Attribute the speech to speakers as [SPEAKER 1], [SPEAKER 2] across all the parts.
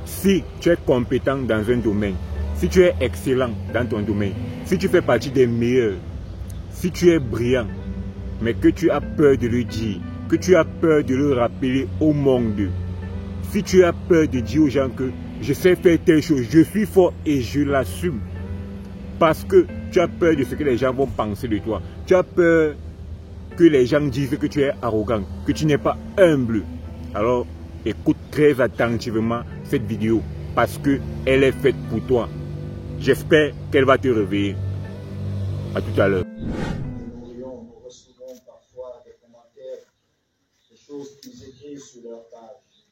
[SPEAKER 1] Si tu es compétent dans un domaine, si tu es excellent dans ton domaine, si tu fais partie des meilleurs, si tu es brillant, mais que tu as peur de le dire, que tu as peur de le rappeler au monde, si tu as peur de dire aux gens que je sais faire telle chose, je suis fort et je l'assume, parce que tu as peur de ce que les gens vont penser de toi, tu as peur que les gens disent que tu es arrogant, que tu n'es pas humble, alors écoute très attentivement cette vidéo parce qu'elle est faite pour toi. J'espère qu'elle va te réveiller. À tout à l'heure.
[SPEAKER 2] Nous recevons parfois des commentaires, des choses qu'ils écrivent sur leur page.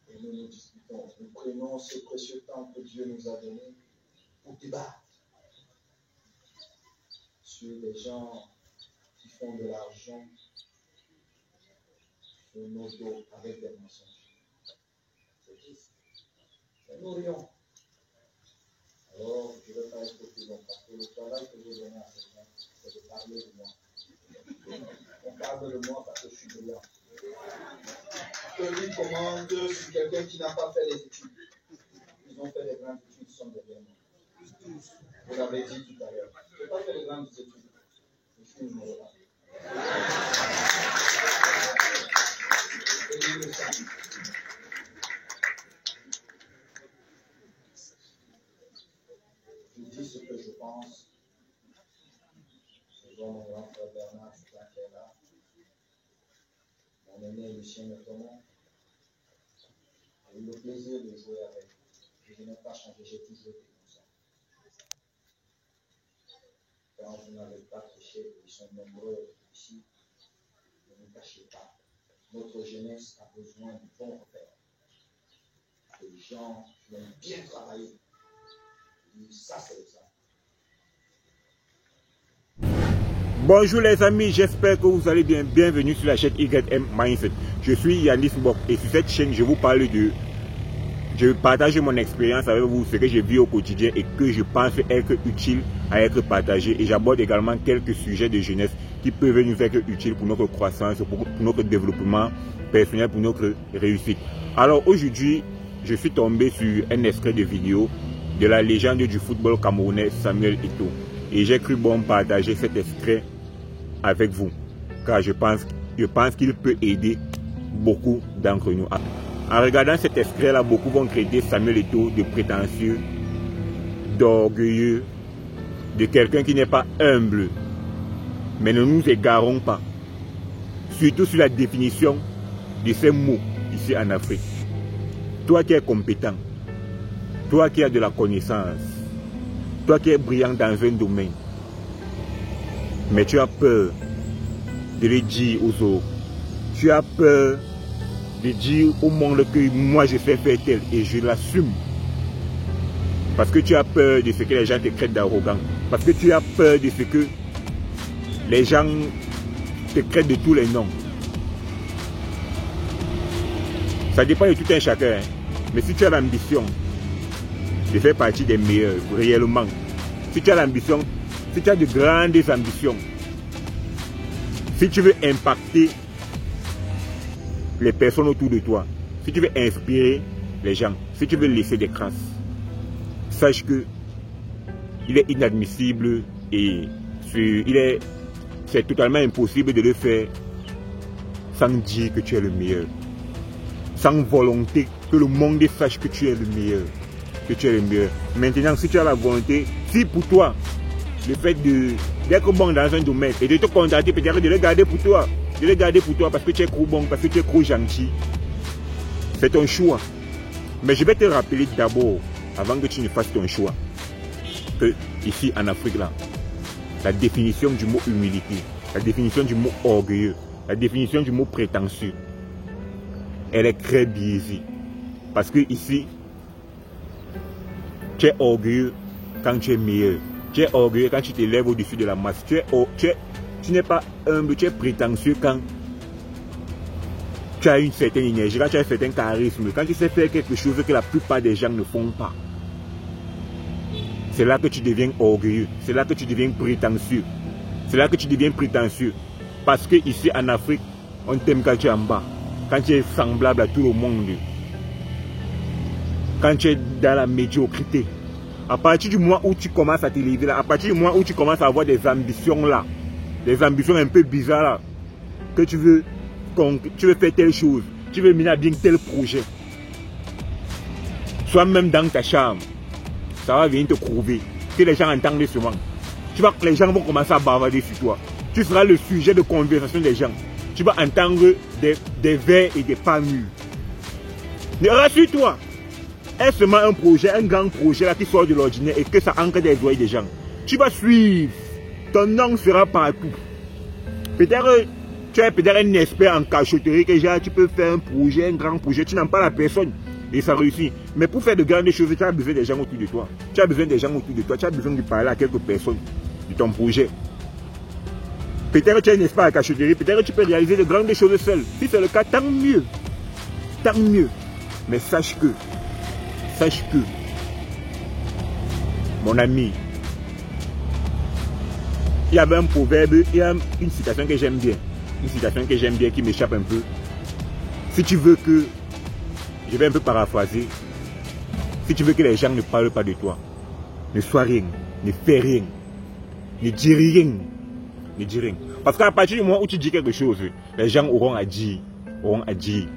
[SPEAKER 2] Et nous nous discutons. Nous prenons ce précieux temps que Dieu nous a donné pour débattre sur les gens qui font de l'argent sur nos dos avec des mensonges. C'est triste. Mais nous rions. Alors, je ne vais pas être plus long parce que le travail que je donne à ces gens, c'est de parler de moi. On parle de moi parce que je suis brillant. Que lui commande sur quelqu'un qui n'a pas fait les études. Ils ont fait les grandes études, ils sont derrière moi. Vous l'avez dit tout à l'heure. Je n'ai pas fait les grandes études. Je suis une morale. Et lui le sait. Je dis ce que je pense. Je vois mon grand frère Bernard qui est là. Mon aîné Lucien Métomon. J'ai eu le plaisir de jouer avec. Je n'ai pas changé, j'ai toujours été comme ça. Quand vous n'avez pas triché, ils sont nombreux ici. Ne nous cachez pas. Notre jeunesse a besoin de bons repères. Des gens qui ont bien travaillé. Ça, c'est ça.
[SPEAKER 1] Bonjour les amis, j'espère que vous allez bien. Bienvenue sur la chaîne YM Mindset. Je suis Yanis Mbok et sur cette chaîne, je vous parle de... Je partage mon expérience avec vous, ce que je vis au quotidien et que je pense être utile à être partagé. Et j'aborde également quelques sujets de jeunesse qui peuvent nous être utiles pour notre croissance, pour notre développement personnel, pour notre réussite. Alors aujourd'hui, je suis tombé sur un extrait de vidéo de la légende du football camerounais Samuel Eto'o. Et j'ai cru bon partager cet extrait avec vous, car je pense qu'il peut aider beaucoup d'entre nous. En regardant cet extrait-là, beaucoup vont traiter Samuel Eto'o de prétentieux, d'orgueilleux, de quelqu'un qui n'est pas humble. Mais ne nous égarons pas, surtout sur la définition de ces mots ici en Afrique. Toi qui es compétent, toi qui as de la connaissance, toi qui es brillant dans un domaine, mais tu as peur de le dire aux autres. Tu as peur de dire au monde que moi je sais faire tel et je l'assume. Parce que tu as peur de ce que les gens te traitent d'arrogant. Parce que tu as peur de ce que les gens te traitent de tous les noms. Ça dépend de tout un chacun. Mais si tu as l'ambition de faire partie des meilleurs, réellement, si tu as l'ambition, si tu as de grandes ambitions, si tu veux impacter les personnes autour de toi, si tu veux inspirer les gens, si tu veux laisser des traces, sache que il est inadmissible et c'est totalement impossible de le faire sans dire que tu es le meilleur, sans volonté que le monde sache que tu es le meilleur. Maintenant, si tu as la volonté, si pour toi, le fait d'être bon dans un domaine et de te contenter, peut-être de le garder pour toi, parce que tu es trop bon, parce que tu es trop gentil, c'est ton choix. Mais je vais te rappeler d'abord, avant que tu ne fasses ton choix, que ici en Afrique, là, la définition du mot humilité, la définition du mot orgueilleux, la définition du mot prétentieux, elle est très biaisée. Parce que ici, tu es orgueilleux quand tu es meilleur. Tu es orgueilleux quand tu t'élèves au-dessus de la masse. Tu n'es pas humble, tu es prétentieux quand tu as une certaine énergie, quand tu as un certain charisme, quand tu sais faire quelque chose que la plupart des gens ne font pas. C'est là que tu deviens orgueilleux, c'est là que tu deviens prétentieux. C'est là que tu deviens prétentieux. Parce que ici en Afrique, on t'aime quand tu es en bas. quand tu es semblable à tout le monde, quand tu es dans la médiocrité, à partir du moment où tu commences à t'élever là, à partir du moment où tu commences à avoir des ambitions là, des ambitions un peu bizarres là, que tu veux faire telle chose, tu veux mener à bien tel projet, soit même dans ta chambre, ça va venir te prouver que les gens entendent souvent. Tu vois que les gens vont commencer à bavarder sur toi. Tu seras le sujet de conversation des gens. Tu vas entendre des vers et des pas mûrs. Mais rassure-toi, est-ce seulement un projet, un grand projet là qui sort de l'ordinaire et que ça ancre des oreilles des gens. Tu vas suivre. Ton nom sera partout. Peut-être tu es peut-être un expert en cachotterie que genre, tu peux faire un projet, un grand projet, tu n'en parles à personne et ça réussit. Mais pour faire de grandes choses, tu as besoin des gens autour de toi. Tu as besoin des gens autour de toi, tu as besoin de parler à quelques personnes de ton projet. Peut-être tu es un expert en cachotterie, peut-être tu peux réaliser de grandes choses seul. Si c'est le cas, tant mieux. Tant mieux. Mais sache que, mon ami, il y avait un proverbe, il y a une citation que j'aime bien. Une citation que j'aime bien qui m'échappe un peu. Si tu veux que, je vais un peu paraphraser, si tu veux que les gens ne parlent pas de toi, ne sois rien, ne fais rien, ne dis rien, ne dis rien. Parce qu'à partir du moment où tu dis quelque chose, les gens auront à dire, auront à dire.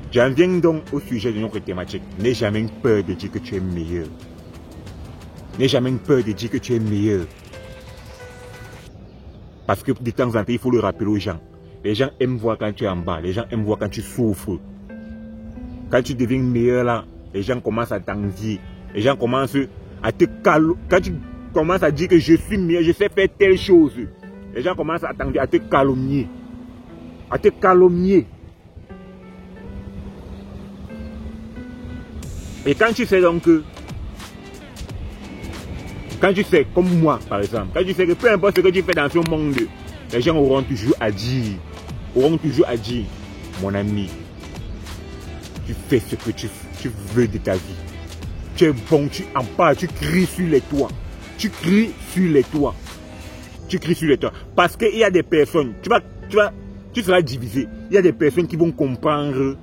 [SPEAKER 1] J'en viens donc au sujet de notre thématique. N'aie jamais peur de dire que tu es meilleur. N'aie jamais peur de dire que tu es meilleur. Parce que de temps en temps, il faut le rappeler aux gens. Les gens aiment voir quand tu es en bas. Les gens aiment voir quand tu souffres. Quand tu deviens meilleur là, les gens commencent à t'envier. Les gens commencent à te calomnier. Quand tu commences à dire que je suis meilleur, je sais faire telle chose, les gens commencent à t'envier, à te calomnier. À te calomnier. Et quand tu sais donc que, quand tu sais, comme moi par exemple, quand tu sais que peu importe ce que tu fais dans ce monde, les gens auront toujours à dire, mon ami, tu fais ce que tu veux de ta vie. Tu es bon, tu en parles, tu cries sur les toits. Tu cries sur les toits. Parce qu'il y a des personnes, tu seras divisé. Il y a des personnes qui vont comprendre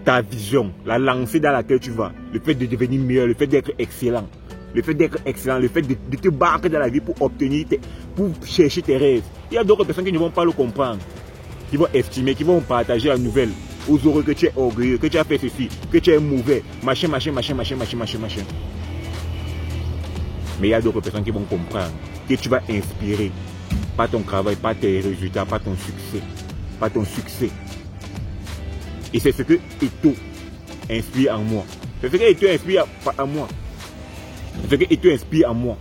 [SPEAKER 1] ta vision, la lancée dans laquelle tu vas, le fait de devenir meilleur, le fait d'être excellent, le fait de te battre dans la vie pour obtenir, pour chercher tes rêves. Il y a d'autres personnes qui ne vont pas le comprendre, qui vont estimer, qui vont partager la nouvelle aux heureux que tu es orgueilleux, que tu as fait ceci, que tu es mauvais, machin. Mais il y a d'autres personnes qui vont comprendre que tu vas inspirer, pas ton travail, pas tes résultats, pas ton succès. Et c'est ce que Eto inspire en moi. C'est ce que Eto inspire en moi. C'est ce que Eto inspire en moi.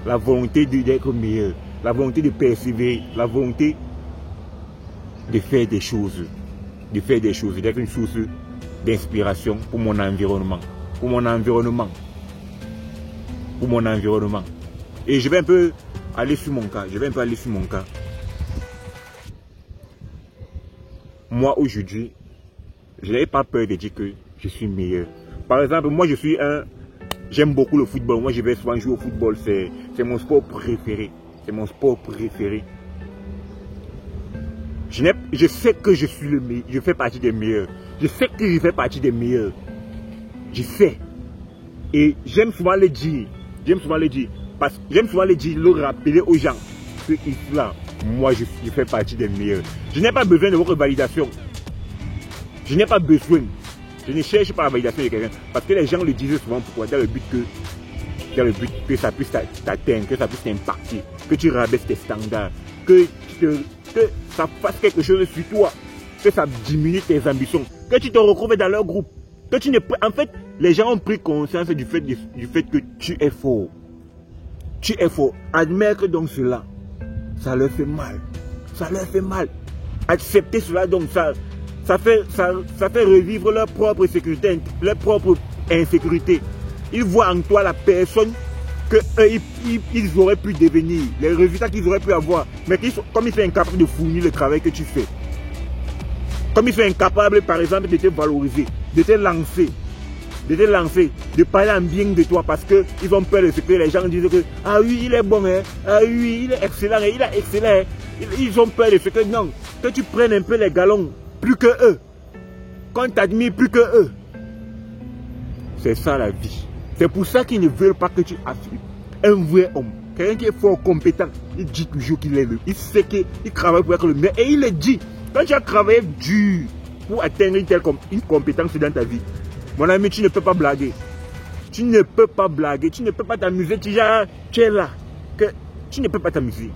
[SPEAKER 1] La volonté d'être meilleur. La volonté de persévérer. La volonté de faire des choses. D'être une source d'inspiration pour mon environnement. Et je vais un peu aller sur mon cas. Moi aujourd'hui, je n'avais pas peur de dire que je suis meilleur. Par exemple, moi j'aime beaucoup le football. Moi je vais souvent jouer au football. C'est mon sport préféré. Je sais que je suis le meilleur. Je fais partie des meilleurs. Je sais. Et j'aime souvent le dire. Le rappeler aux gens que là, moi je fais partie des meilleurs. Je n'ai pas besoin de votre validation. Je n'ai pas besoin. Je ne cherche pas la validation de quelqu'un. Parce que les gens le disent souvent pourquoi. Dans le but que ça puisse t'atteindre, que ça puisse t'impacter, que tu rabaisses tes standards, que ça fasse quelque chose sur toi, que ça diminue tes ambitions, que tu te retrouves dans leur groupe. En fait, les gens ont pris conscience du fait que tu es fort. Admettre donc cela, ça leur fait mal. Accepter cela donc ça fait revivre leur propre sécurité, leur propre insécurité. Ils voient en toi la personne qu'ils auraient pu devenir, les résultats qu'ils auraient pu avoir, mais comme ils sont incapables de fournir le travail que tu fais. Comme ils sont incapables, par exemple, de te valoriser, de te lancer, de parler en bien de toi parce qu'ils ont peur de ce que les gens disent que ah oui, il est bon, hein, ah oui, il est excellent, il est excellent. Hein. Ils ont peur de ce que non, que tu prennes un peu les galons, plus que eux. Qu'on t'admire plus que eux. C'est ça la vie. C'est pour ça qu'ils ne veulent pas que tu affirmes. Un vrai homme, quelqu'un qui est fort, compétent, il dit toujours qu'il est le. Il sait qu'il travaille pour être le meilleur. Et il le dit. Quand tu as travaillé dur pour atteindre une compétence dans ta vie, mon ami, tu ne peux pas blaguer. Tu ne peux pas blaguer. Tu ne peux pas t'amuser. Tu es là. Tu ne peux pas t'amuser.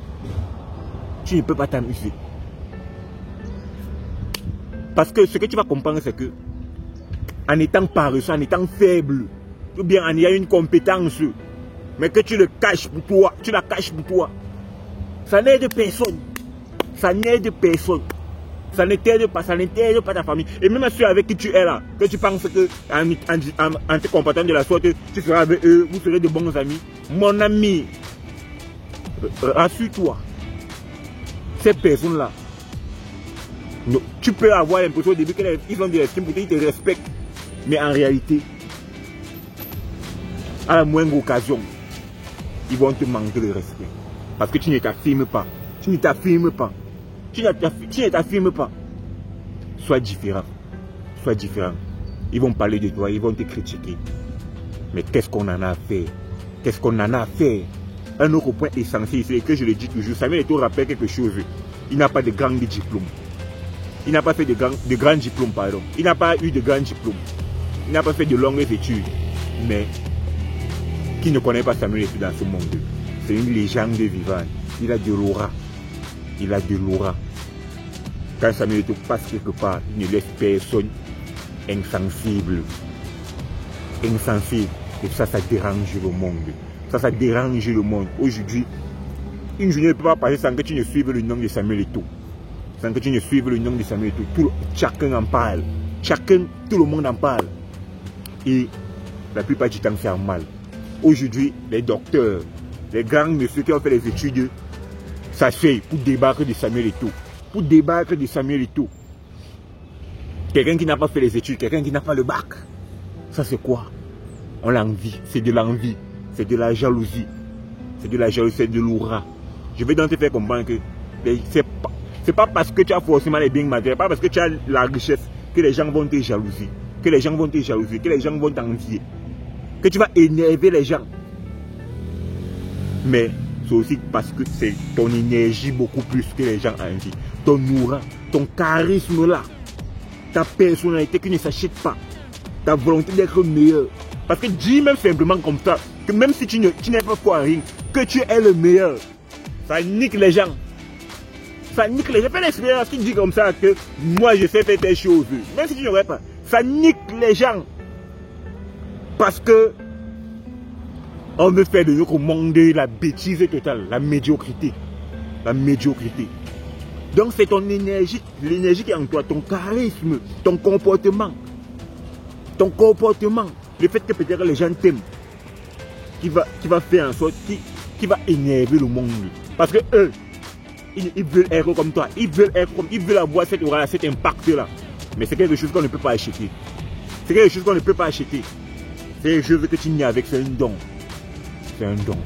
[SPEAKER 1] Tu ne peux pas t'amuser. Parce que ce que tu vas comprendre, c'est que en étant paresseux, en étant faible, ou bien en ayant une compétence, mais que tu le caches pour toi, tu la caches pour toi, ça n'aide personne. Ça n'aide personne. Ça ne t'aide pas, ça n'aide pas ta famille. Et même ceux avec qui tu es là, que tu penses que en te comportant de la sorte, tu seras avec eux, vous serez de bons amis. Mon ami, rassure-toi. Ces personnes-là, tu peux avoir l'impression au début qu'ils ont de l'estime pour qu'ils te respectent. Mais en réalité, à la moindre occasion, ils vont te manquer de respect. Parce que tu ne t'affirmes pas. Tu ne t'affirmes pas. Tu ne t'affirmes pas. Sois différent. Sois différent. Ils vont parler de toi, ils vont te critiquer. Mais qu'est-ce qu'on en a à faire? Qu'est-ce qu'on en a à faire? Un autre point essentiel, c'est que je le dis toujours, Samuel Eto'o rappelle quelque chose. Il n'a pas de grands diplômes. Il n'a pas fait de grands diplômes, pardon. Il n'a pas eu de grands diplômes. Il n'a pas fait de longues études. Mais qui ne connaît pas Samuel Eto'o dans ce monde? C'est une légende vivante. Il a de l'aura. Il a de l'aura. Quand Samuel Eto'o passe quelque part, il ne laisse personne insensible. Insensible. Et ça dérange le monde. Ça dérange le monde. Aujourd'hui, une journée ne peut pas passer sans que tu ne suives le nom de Samuel Eto'o. Sans que tu ne suives le nom de Samuel Eto'o. Chacun en parle. Tout le monde en parle. Et la plupart du temps, c'est mal. Aujourd'hui, les docteurs, les grands messieurs qui ont fait les études, s'asseyent pour débattre de Samuel Eto'o. Pour débattre de Samuel Eto'o. Quelqu'un qui n'a pas fait les études, quelqu'un qui n'a pas le bac. Ça, c'est quoi? On l'envie. C'est de l'envie. C'est de la jalousie. C'est de la jalousie, c'est de l'aura. Je vais donc te faire comprendre que c'est pas parce que tu as forcément les biens matériels, pas parce que tu as la richesse que les gens vont te jalouser. Que les gens vont te jalouser, que les gens vont t'envier. Que tu vas énerver les gens. Mais c'est aussi parce que c'est ton énergie beaucoup plus que les gens envient. Ton aura, ton charisme là. Ta personnalité qui ne s'achète pas. Ta volonté d'être meilleur. Parce que dis même simplement comme ça, que même si tu n'es pas fort à rien, que tu es le meilleur. Ça nique les gens. Ça nique les gens. Fais l'expérience qui dit comme ça que moi je sais faire telle chose. Même si tu n'aurais pas. Ça nique les gens. Parce que on veut faire de notre monde la bêtise totale, la médiocrité. La médiocrité. Donc c'est ton énergie, l'énergie qui est en toi, ton charisme, ton comportement. Ton comportement. Le fait que peut-être les gens t'aiment. Qui va faire en sorte, qui va énerver le monde. Parce que eux, ils veulent être comme toi. Ils veulent avoir cette aura, cet impact-là. Mais c'est quelque chose qu'on ne peut pas acheter. C'est quelque chose qu'on ne peut pas acheter. C'est quelque chose que tu n'as avec, c'est un don. C'est un don.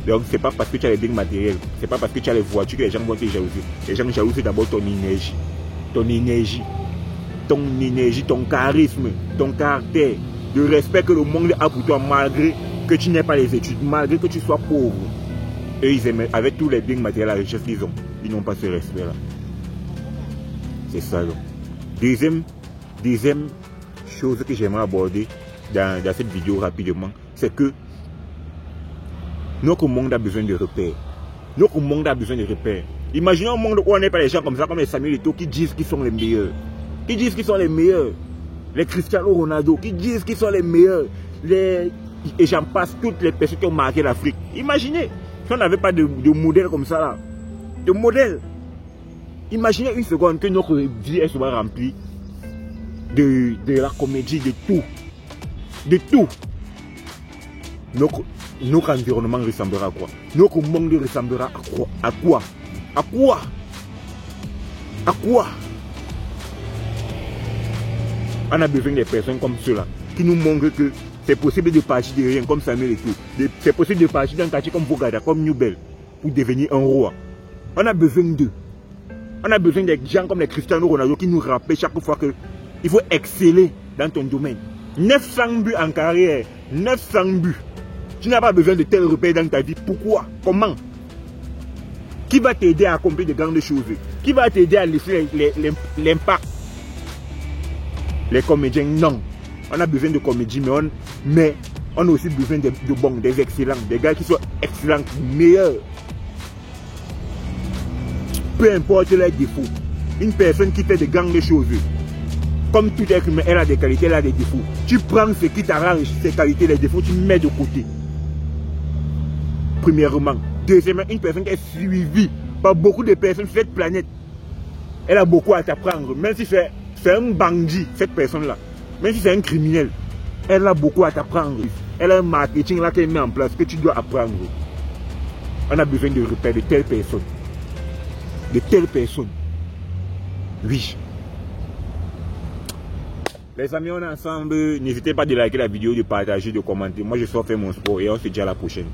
[SPEAKER 1] Donc c'est pas parce que tu as les biens matériels, c'est pas parce que tu as les voitures que les gens vont te jalouser. Les gens jalousent d'abord ton énergie. Ton énergie. Ton énergie, ton charisme, ton caractère. Le respect que le monde a pour toi malgré que tu n'aies pas les études, malgré que tu sois pauvre. Et ils aiment, avec tous les biens matériels, la richesse qu'ils ont, ils n'ont pas ce respect-là. C'est ça. Donc. Deuxième chose que j'aimerais aborder dans cette vidéo rapidement, c'est que notre monde a besoin de repères. Notre monde a besoin de repères. Imaginons un monde où on n'est pas les gens comme ça, comme les Samuel Eto'o, qui disent qu'ils sont les meilleurs. Qui disent qu'ils sont les meilleurs. Les Cristiano Ronaldo, qui disent qu'ils sont les meilleurs. Et j'en passe toutes les personnes qui ont marqué l'Afrique. Imaginez, si on n'avait pas de modèle comme ça là. De modèle. Imaginez une seconde que notre vie soit remplie de la comédie, de tout. De tout. Notre environnement ressemblera à quoi? Notre monde ressemblera à quoi? À quoi? À quoi? À quoi? On a besoin des personnes comme ceux-là qui nous montrent que c'est possible de partir de rien comme Samuel Eto'o. C'est possible de partir d'un quartier comme Bogada, comme New Bell, pour devenir un roi. On a besoin d'eux. On a besoin des gens comme les Cristiano Ronaldo qui nous rappellent chaque fois qu'il faut exceller dans ton domaine. 900 buts en carrière, 900 buts. Tu n'as pas besoin de tels repères dans ta vie. Pourquoi? Comment? Qui va t'aider à accomplir de grandes choses? Qui va t'aider à laisser l'impact? Les comédiens, non. On a besoin de comédiens, mais on a aussi besoin de bons, des excellents, des gars qui sont excellents, meilleurs. Peu importe leurs défauts. Une personne qui fait de grandes choses, comme tout être humain, elle a des qualités, elle a des défauts. Tu prends ce qui t'arrange, ses qualités, les défauts, tu mets de côté. Premièrement. Deuxièmement, une personne qui est suivie par beaucoup de personnes sur cette planète, elle a beaucoup à t'apprendre. Même si c'est un bandit, cette personne-là, même si c'est un criminel, elle a beaucoup à t'apprendre. Elle a un marketing là qu'elle met en place que tu dois apprendre. On a besoin de repères de telles personnes. De telles personnes. Oui. Les amis, on est ensemble. N'hésitez pas de liker la vidéo, de partager, de commenter. Moi, je sors faire mon sport et on se dit à la prochaine.